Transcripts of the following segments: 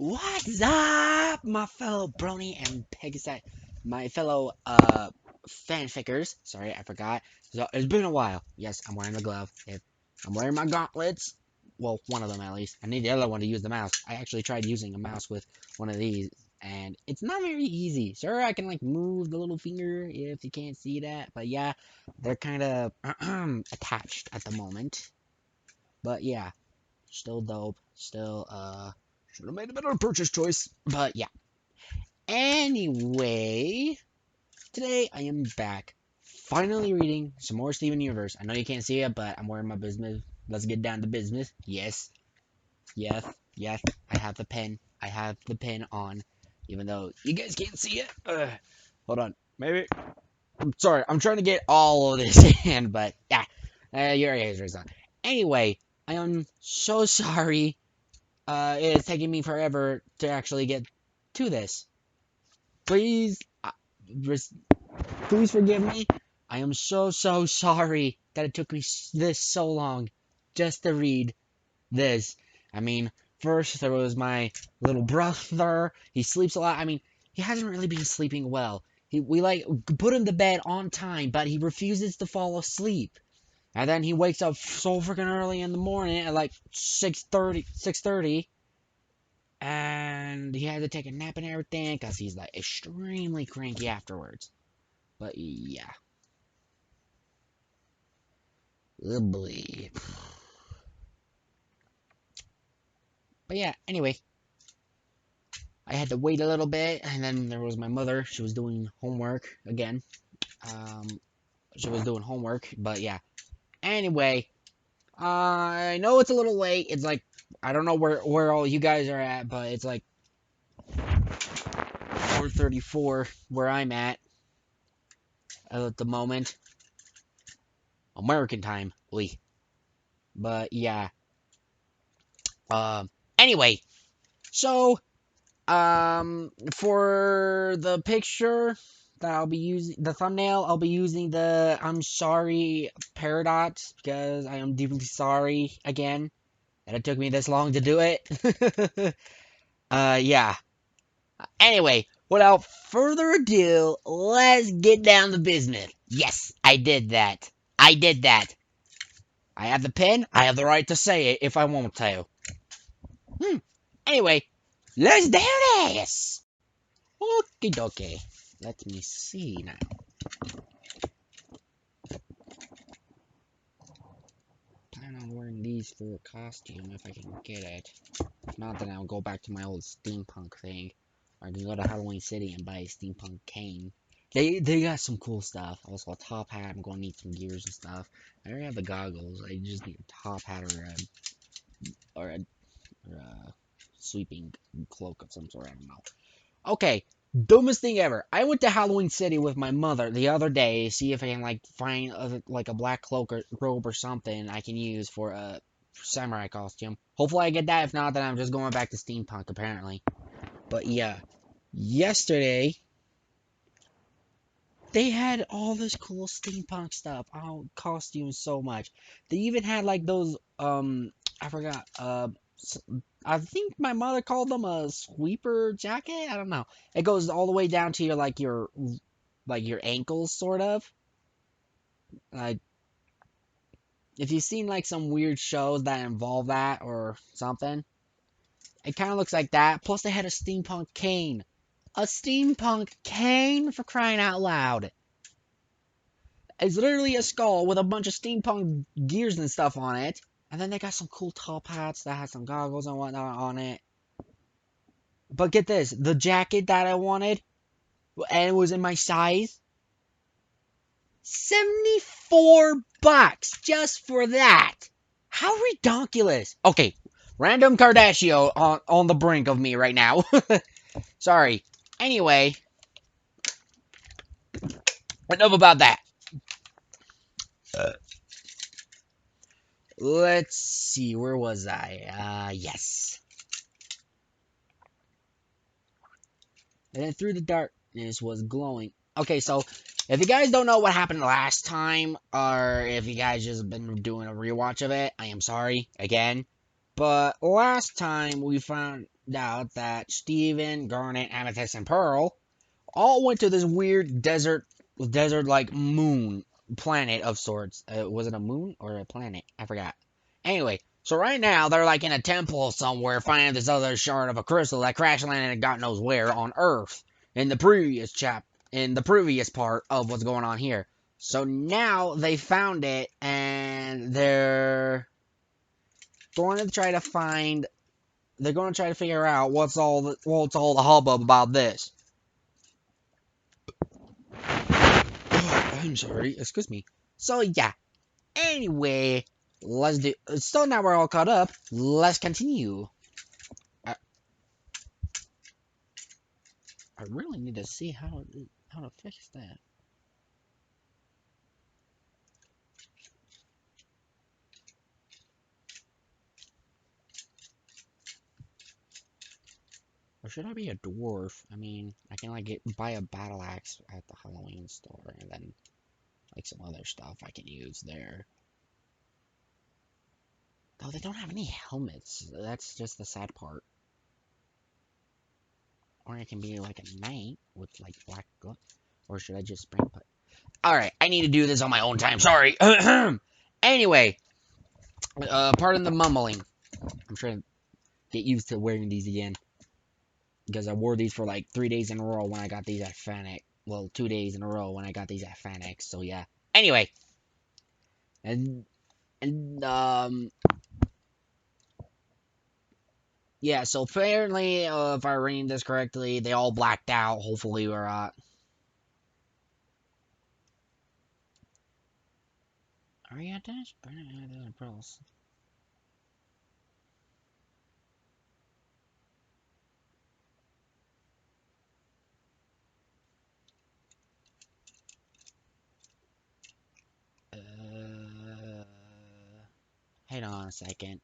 What's up, my fellow Brony and Pegasus, my fellow fanfickers? Sorry, I forgot. So it's been a while. Yes, I'm wearing the glove. I'm wearing my gauntlets. Well, one of them at least. I need the other one to use the mouse. I actually tried using a mouse with one of these, and it's not very easy. Sure, I can like move the little finger if you can't see that, but yeah, they're kind of attached at the moment. But yeah, still dope. Still should have made a better purchase choice. But yeah. Anyway, today I am back, finally reading some more Steven Universe. I know you can't see it, but I'm wearing my business. Let's get down to business. Yes, yes, yes. I have the pen. I have the pen on, even though you guys can't see it. Hold on. Maybe. I'm sorry. I'm trying to get all of this in, but yeah. Your razor's on. Anyway, I am so sorry. It's taking me forever to actually get to this. Please, res- please forgive me. I am so sorry that it took me this so long just to read this. I mean, first there was my little brother. He sleeps a lot. I mean, he hasn't really been sleeping well. We like put him to bed on time, but he refuses to fall asleep. And then he wakes up so freaking early in the morning at like 6:30, and he had to take a nap and everything because he's like extremely cranky afterwards. But yeah, oh boy. But yeah, anyway, I had to wait a little bit, and then there was my mother. She was doing homework again. Um, she was doing homework, but yeah. Anyway, I know it's a little late. It's like I don't know where all you guys are at, but it's like 4:34 where I'm at the moment, American time. But yeah. Anyway, so for the picture that I'll be using, the thumbnail, I'll be using the I'm sorry paradox because I am deeply sorry again that it took me this long to do it. Yeah. Anyway, without further ado, let's get down to business. Yes, I did that. I did that. I have the pen. I have the right to say it if I want to. Anyway, let's do this. Okie dokie. Let me see now. Plan on wearing these for a costume if I can get it. If not, then I'll go back to my old steampunk thing. Or I can go to Halloween City and buy a steampunk cane. They got some cool stuff. Also a top hat. I'm gonna need some gears and stuff. I already have the goggles. I just need a top hat or a, or a sweeping cloak of some sort. I don't know. Okay, dumbest thing ever. I went to Halloween City with my mother the other day to see if I can like find like a black cloak or robe or something I can use for a samurai costume. Hopefully I get that. If not, then I'm just going back to steampunk apparently. But yeah, yesterday they had all this cool steampunk stuff. Oh, costumes so much. They even had like those I forgot I think my mother called them a sweeper jacket. I don't know. It goes all the way down to your ankles sort of. Like if you've seen like some weird shows that involve that or something, it kind of looks like that. Plus they had a steampunk cane. A steampunk cane for crying out loud. It's literally a skull with a bunch of steampunk gears and stuff on it. And then they got some cool top hats that had some goggles and whatnot on it. But get this, the jacket that I wanted, and it was in my size, $74 just for that. How redonkulous. Okay, random Kardashian on the brink of me right now. Sorry. Anyway, enough about that. Uh, let's see, where was I? Yes. And then through the darkness was glowing. Okay, so if you guys don't know what happened last time, or if you guys just been doing a rewatch of it, I am sorry again. But last time out that Steven, Garnet, Amethyst, and Pearl all went to this weird desert like moon planet of sorts. Was it a moon or a planet? I forgot. Anyway, so right now they're like in a temple somewhere, finding this other shard of a crystal that crash landed God knows where on Earth in the previous part of what's going on here. So now they found it, and going to try to find. They're going to try to figure out what's all the hubbub about this. I'm sorry, excuse me. So yeah. Anyway, let's do. So now we're all caught up. Let's continue. I, I really need to see how to fix that. Or should I be a dwarf? I mean, I can like buy a battle axe at the Halloween store, and then like some other stuff I can use there. Though they don't have any helmets. That's just the sad part. Or I can be like a knight with like black gloves. Or should I just spring put? Alright, I need to do this on my own time. Sorry. Anyway, pardon the mumbling. I'm trying to get used to wearing these again. Because I wore these for like 3 days in a row when I got these at Fanac. Well, 2 days in a row when I got these at Fanac. So yeah. Anyway. And yeah, so apparently, if I read this correctly, they all blacked out. Hopefully we're Are you attached? Hang on a second.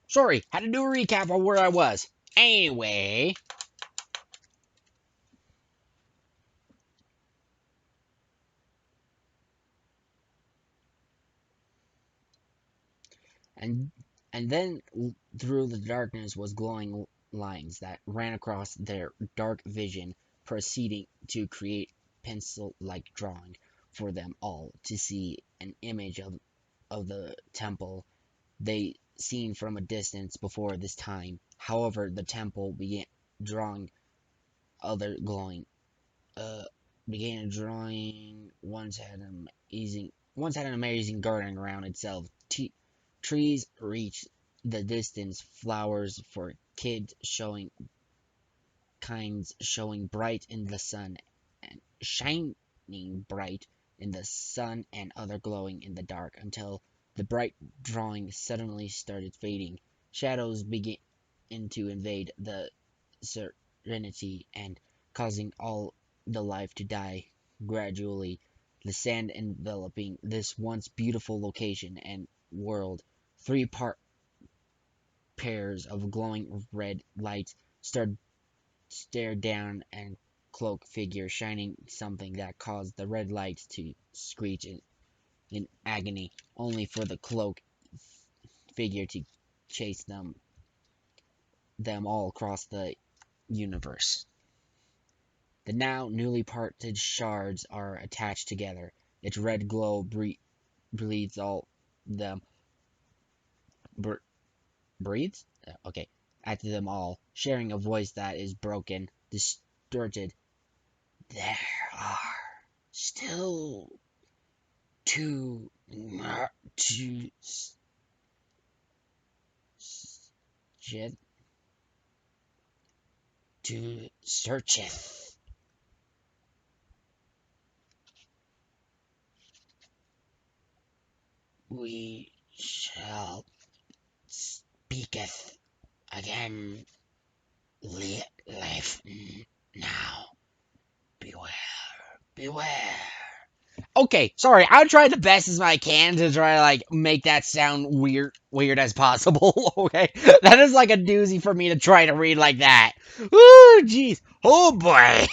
Sorry, had to do a recap of where I was. Anyway, and and then through the darkness was glowing lines that ran across their dark vision, proceeding to create pencil-like drawing for them all to see an image of the temple they seen from a distance before this time. However, the temple drawing other glowing uh began drawing once had an amazing garden around itself. Trees reached the distance, flowers for kids showing bright in the sun and shining bright in the sun and other glowing in the dark until the bright drawing suddenly started fading. Shadows began to invade the serenity and causing all the life to die gradually. The sand enveloping this once beautiful location and world. Three pairs of glowing red lights stared down and cloak figure shining something that caused the red lights to screech in agony, only for the cloak figure to chase them all across the universe. The now newly parted shards are attached together. Its red glow breathes all them br- breathes? Okay. At them all, sharing a voice that is broken, distorted. There are still too to to searcheth. We shall speaketh again. Life now. Beware. Beware. Okay, sorry. I'll try the best as I can to try to like make that sound weird as possible. Okay, that is like a doozy for me to try to read like that. Ooh, jeez. Oh boy.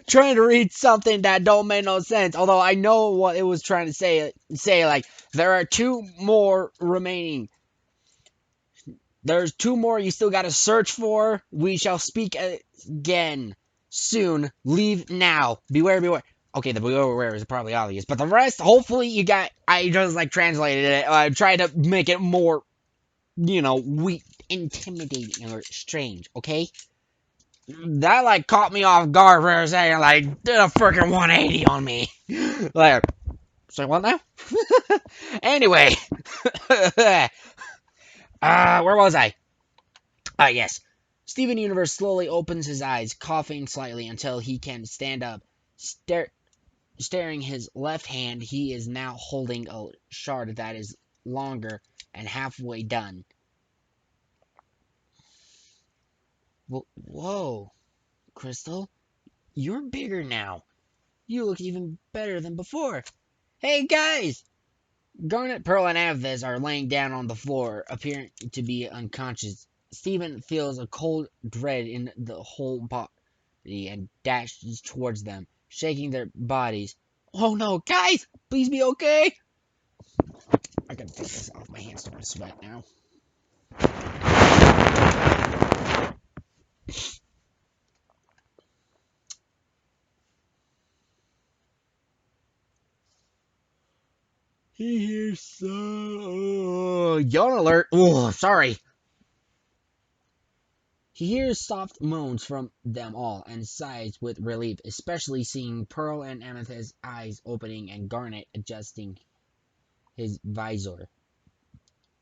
Trying to read something that don't make no sense. Although I know what it was trying to say. Say like there are two more remaining. There's two more you still gotta search for. We shall speak again soon. Leave now. Beware, beware. Okay, the beware is probably obvious, but the rest, hopefully you got. I just like translated it. I tried to make it more, weak, intimidating, or strange. Okay, that like caught me off guard for a second. Like did a freaking 180 on me. Like, say what now? Anyway, where was I? Yes. Steven Universe slowly opens his eyes, coughing slightly until he can stand up. Staring his left hand, he is now holding a shard that is longer and halfway done. Whoa, Crystal, you're bigger now. You look even better than before. Hey, guys! Garnet, Pearl, and Amethyst are laying down on the floor, appearing to be unconscious. Steven feels a cold dread in the whole body and dashes towards them, shaking their bodies. Oh no, guys! Please be okay! I gotta take this off. My hands starting to sweat now. He hears so. Yawn alert! Oh, sorry. He hears soft moans from them all and sighs with relief, especially seeing Pearl and Amethyst's eyes opening and Garnet his visor.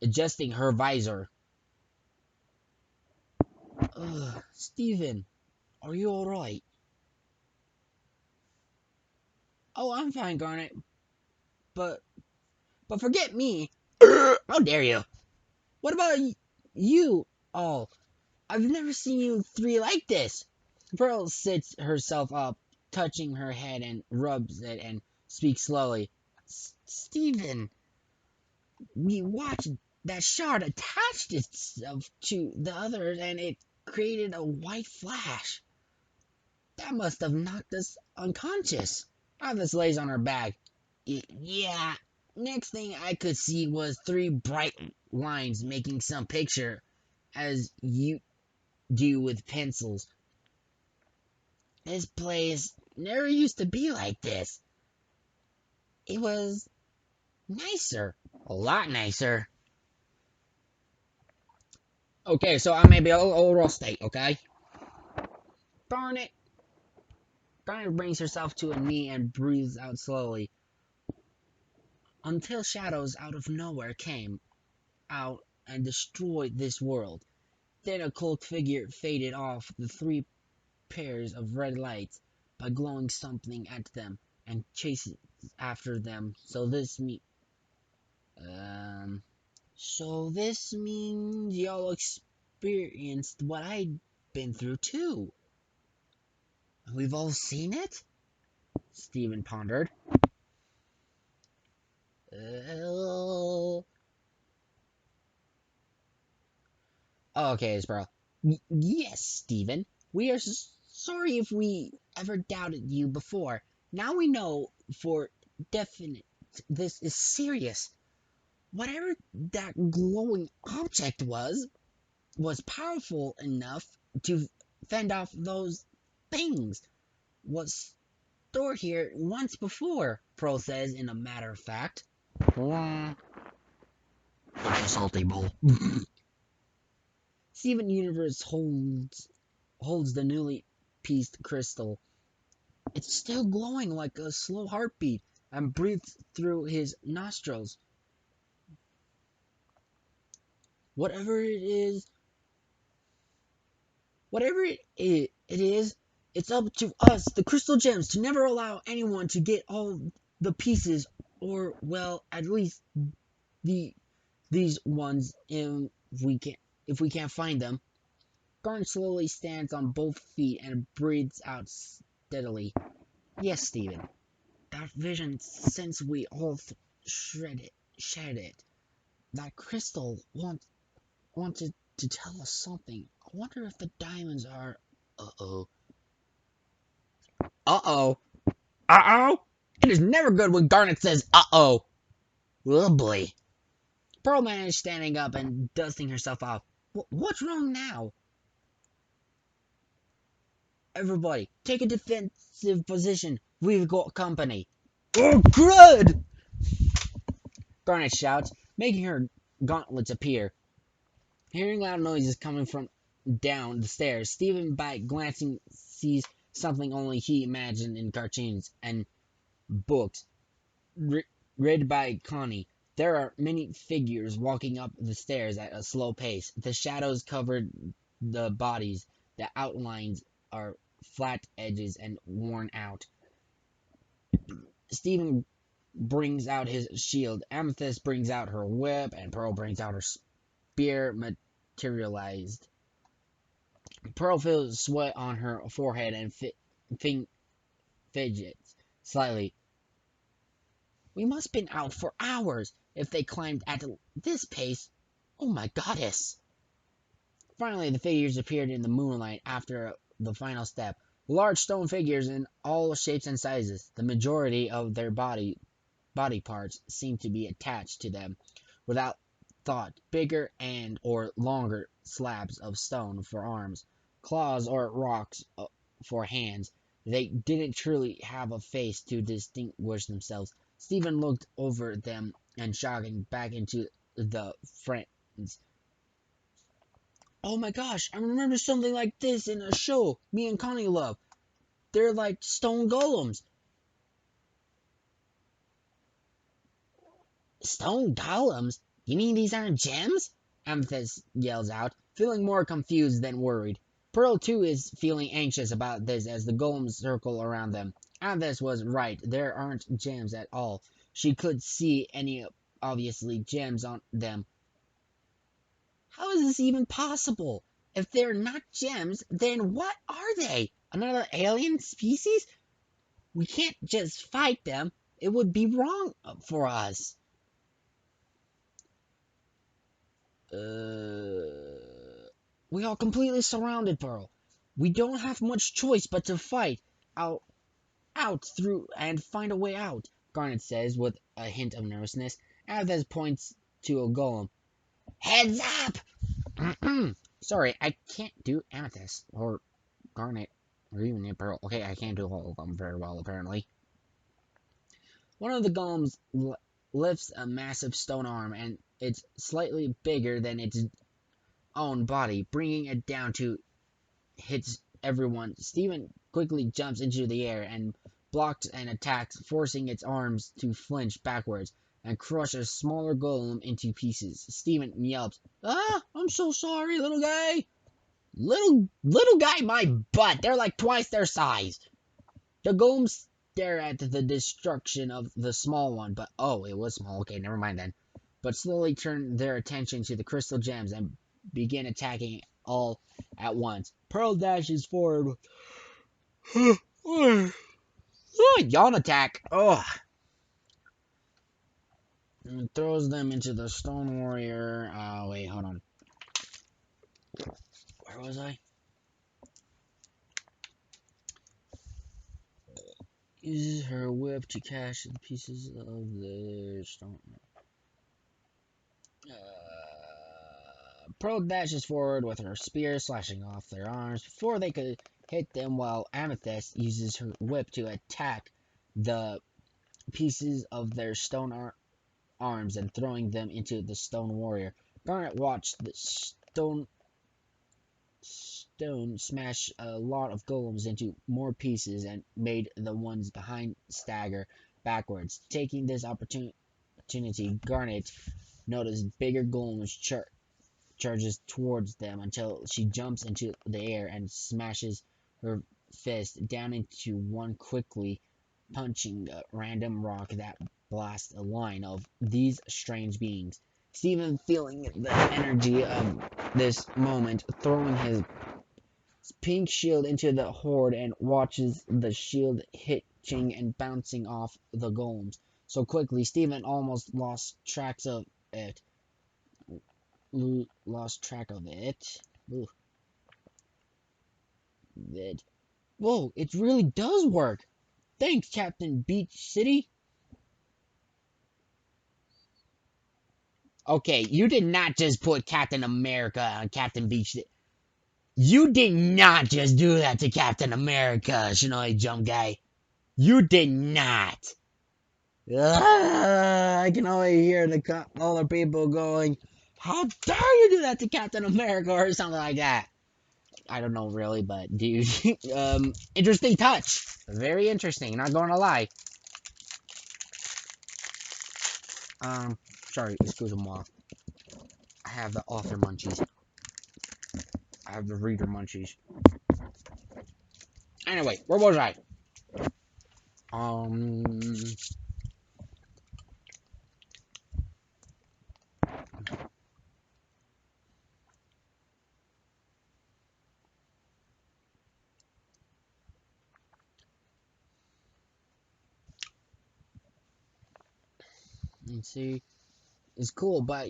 Adjusting her visor. Steven, are you alright? Oh, I'm fine, Garnet. But forget me. How dare you? What about you all? I've never seen you three like this. Pearl sits herself up, touching her head and rubs it and speaks slowly. Steven, we watched that shard attached itself to the others and it created a white flash. That must have knocked us unconscious. Avis lays on her back. Yeah. Next thing I could see was three bright lines making some picture, as you do with pencils. This place never used to be like this. It was nicer. A lot nicer. Okay, so I may be a little rusty, okay? Darn it. Garnet brings herself to a knee and breathes out slowly. Until shadows out of nowhere came out and destroyed this world. Then a cloaked figure faded off the three pairs of red lights by glowing something at them and chases after them. So this means y'all experienced what I'd been through too. We've all seen it? Steven pondered. Okay, Sparrow. Yes, Steven. We are sorry if we ever doubted you before. Now we know for definite this is serious. Whatever that glowing object was powerful enough to fend off those things. Was stored here once before, Pearl says in a matter of fact. A salty bowl. Steven Universe holds the newly pieced crystal. It's still glowing like a slow heartbeat and breathes through his nostrils. Whatever it is, it's up to us, the Crystal Gems, to never allow anyone to get all the pieces, or well, at least these ones, if we can't find them. Garn slowly stands on both feet and breathes out steadily. Yes, Steven. That vision, since we all shared it. That crystal wanted to tell us something. I wonder if the diamonds are. Uh-oh. Uh-oh. Uh-oh? It is never good when Garnet says uh-oh. Oh boy. Pearl managed standing up and dusting herself off. What's wrong now? Everybody, take a defensive position. We've got company. Oh, good! Garnet shouts, making her gauntlets appear. Hearing loud noises coming from down the stairs, Stephen, by glancing, sees something only he imagined in cartoons and books read by Connie. There are many figures walking up the stairs at a slow pace. The shadows covered the bodies. The outlines are flat edges and worn out. Stephen brings out his shield. Amethyst brings out her whip, and Pearl brings out her spear materialized. Pearl feels sweat on her forehead and fidgets slightly. We must have been out for hours if they climbed at this pace. Oh my goddess! Finally, the figures appeared in the moonlight after the final step. Large stone figures in all shapes and sizes. The majority of their body parts seemed to be attached to them without thought. Bigger and or longer slabs of stone for arms, claws or rocks for hands. They didn't truly have a face to distinguish themselves. Stephen looked over them and jogging back into the friends. Oh my gosh, I remember something like this in a show me and Connie love. They're like stone golems. Stone golems? You mean these aren't gems? Amethyst yells out, feeling more confused than worried. Pearl, too, is feeling anxious about this as the golems circle around them. Amethyst was right, there aren't gems at all. She could see any obviously gems on them. How is this even possible? If they're not gems, then what are they? Another alien species? We can't just fight them. It would be wrong for us. We are completely surrounded, Pearl. We don't have much choice but to fight out, out through and find a way out, Garnet says with a hint of nervousness. Amethyst points to a golem. Heads up! Sorry, I can't do Amethyst or Garnet or even Pearl. Okay, I can't do all of them very well, apparently. One of the golems lifts a massive stone arm, and it's slightly bigger than its own body, bringing it down to hits everyone. Stephen quickly jumps into the air and blocks and attacks, forcing its arms to flinch backwards and crush a smaller golem into pieces. Stephen yelps, "Ah, I'm so sorry, little guy." Little guy, my butt. They're like twice their size. The golems stare at the destruction of the small one, but oh, it was small. Okay, never mind then. But slowly turn their attention to the crystal gems and begin attacking all at once. Pearl dashes forward. Oh, yawn attack. Oh, and throws them into the stone warrior. Wait, hold on. Where was I? Uses her whip to catch the pieces of the stone. Pearl dashes forward with her spear, slashing off their arms before they could hit them, while Amethyst uses her whip to attack the pieces of their stone arms and throwing them into the stone warrior. Garnet watched the stone smash a lot of golems into more pieces and made the ones behind stagger backwards. Taking this opportunity, Garnet noticed bigger golems charges towards them until she jumps into the air and smashes her fist down into one, quickly punching a random rock that blasts a line of these strange beings. Stephen, feeling the energy of this moment, throwing his pink shield into the horde and watches the shield hitching and bouncing off the golems so quickly Stephen almost lost track of it. Lost track of it. Ooh. It. Whoa, it really does work. Thanks, Captain Beach City. Okay, you did not just put Captain America on Captain Beach. You did not just do that to Captain America, Shinoy Jump Guy. You did not. I can only hear all the people going, "How dare you do that to Captain America?" or something like that. I don't know really, but dude, interesting touch. Very interesting. Not going to lie. Um, sorry, excuse me. I have the author munchies. I have the reader munchies. Anyway, where was I? Um, let's see. It's cool, but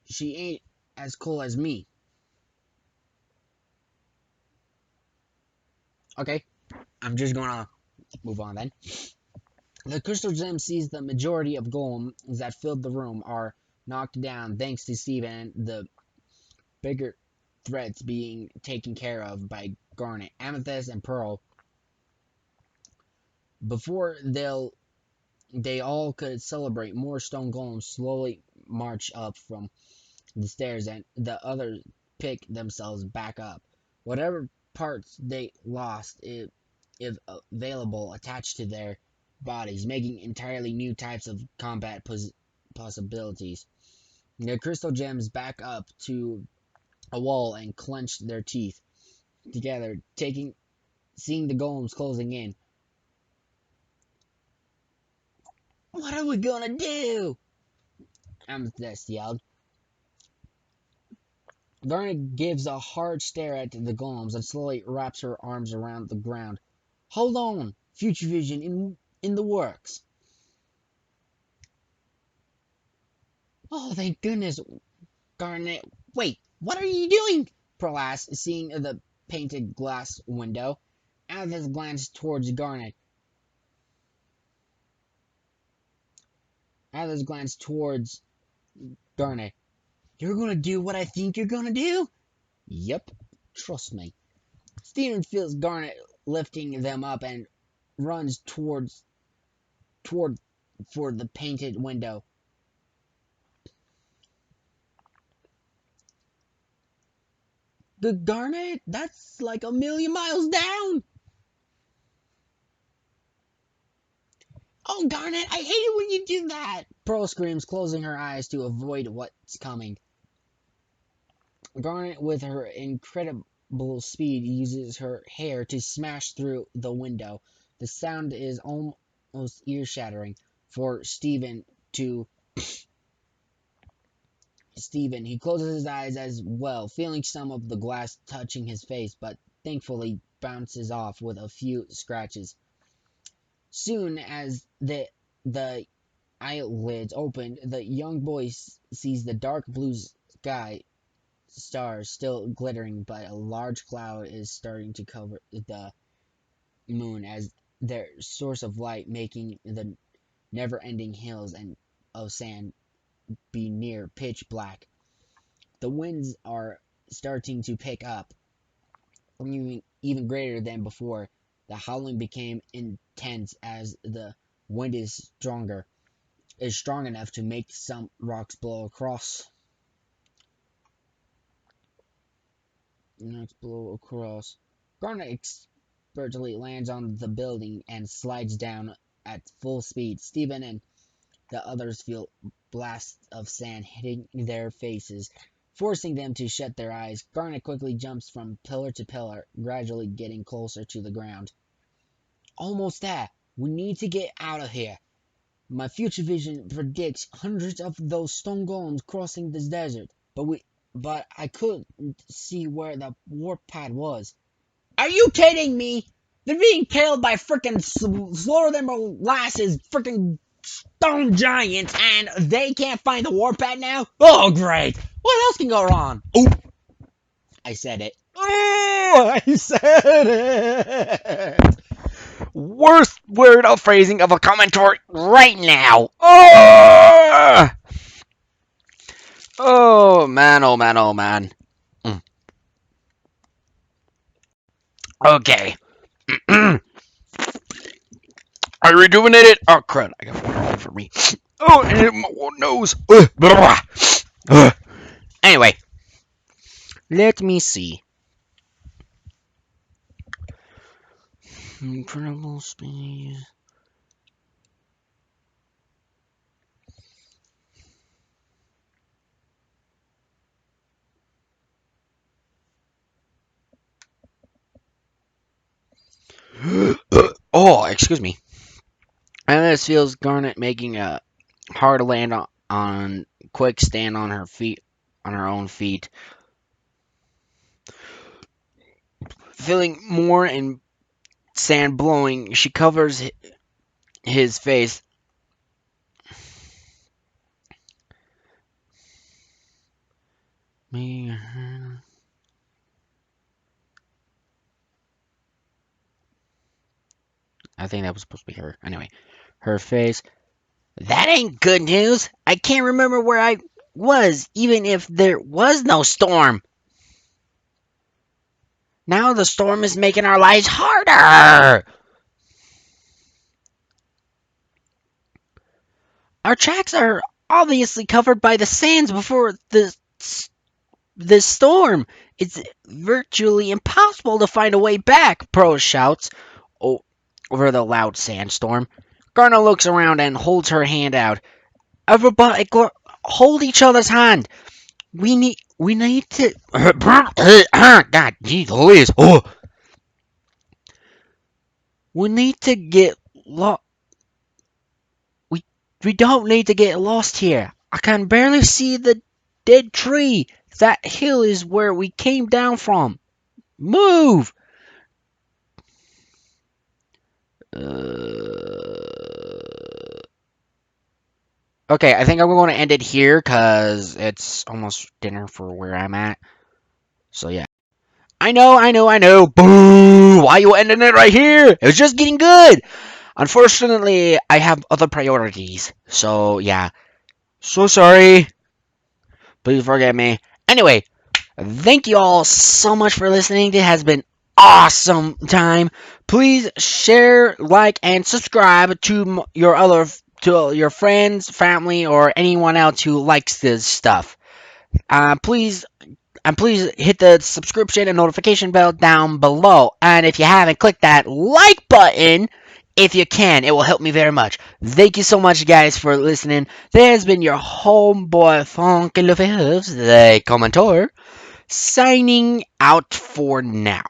she ain't as cool as me. Okay, I'm just gonna move on then. The crystal gem sees the majority of golems that filled the room are knocked down thanks to Steven and the bigger threats being taken care of by Garnet, Amethyst, and Pearl. Before they all could celebrate, more stone golems slowly march up from the stairs and the others pick themselves back up. Whatever parts they lost, if available, attached to their bodies, making entirely new types of combat possibilities. The crystal gems back up to a wall and clenched their teeth together, seeing the golems closing in. What are we gonna do? Amethyst yelled. Garnet gives a hard stare at the golems and slowly wraps her arms around the ground. Hold on, Future Vision in the works. Oh, thank goodness, Garnet. Wait, what are you doing? Pearl asked, seeing the painted glass window. Amethyst glanced towards Garnet. Amethyst glanced towards Garnet. You're gonna do what I think you're gonna do? Yep, trust me. Steven feels Garnet lifting them up and runs toward for the painted window. The Garnet? That's like a million miles down! Oh, Garnet, I hate it when you do that! Pearl screams, closing her eyes to avoid what's coming. Garnet, with her incredible speed, uses her hair to smash through the window. The sound is almost ear-shattering for Steven. He closes his eyes as well, feeling some of the glass touching his face, but thankfully bounces off with a few scratches. Soon as the eyelids open, the young boy sees the dark blue sky stars still glittering, but a large cloud is starting to cover the moon as their source of light, making the never-ending hills and of sand be near pitch black. The winds are starting to pick up, even greater than before. The howling became intense as the wind is strong enough to make some rocks blow across. Garnet expertly lands on the building and slides down at full speed. Steven and the others feel blasts of sand hitting their faces, forcing them to shut their eyes. Garnet quickly jumps from pillar to pillar, gradually getting closer to the ground. Almost there. We need to get out of here. My future vision predicts hundreds of those stone golems crossing this desert, but I couldn't see where the warp pad was. Are you kidding me? They're being killed by freaking slower than molasses freaking stone giants, and they can't find the warp pad now? Oh, great. What else can go wrong? Oh, I said it. Oh, I said it. Worst word of phrasing of a commentary right now. Oh! Oh man, oh man, oh man. Mm. Okay. I rejuvenated. Oh crud! I got water all over me. Oh, and my nose. Anyway, let me see. Incredible speed. Oh, excuse me. And this feels Garnet making a hard land on quick stand on her feet, on her own feet, feeling more and sand blowing. She covers his face. Me. I think that was supposed to be her. Anyway, her face. That ain't good news. I can't remember where I was, even if there was no storm. Now the storm is making our lives harder. Our tracks are obviously covered by the sands before the storm. It's virtually impossible to find a way back, Pro shouts over the loud sandstorm. Garna looks around and holds her hand out. Everybody, hold each other's hand. We need to. God, geez, Louise. Oh. We need to get lost. We don't need to get lost here. I can barely see the dead tree. That hill is where we came down from. Move! Okay, I think I'm going to end it here because it's almost dinner for where I'm at. So, yeah. I know. Boo! Why you ending it right here? It was just getting good. Unfortunately, I have other priorities. So, yeah. So sorry. Please forgive me. Anyway, thank you all so much for listening. It has been awesome time. Please share, like, and subscribe to your friends, family, or anyone else who likes this stuff. Please hit the subscription and notification bell down below. And if you haven't, click that like button if you can. It will help me very much. Thank you so much, guys, for listening. This has been your homeboy Funky Lefebvre, the commentator, signing out for now.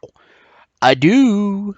Adieu.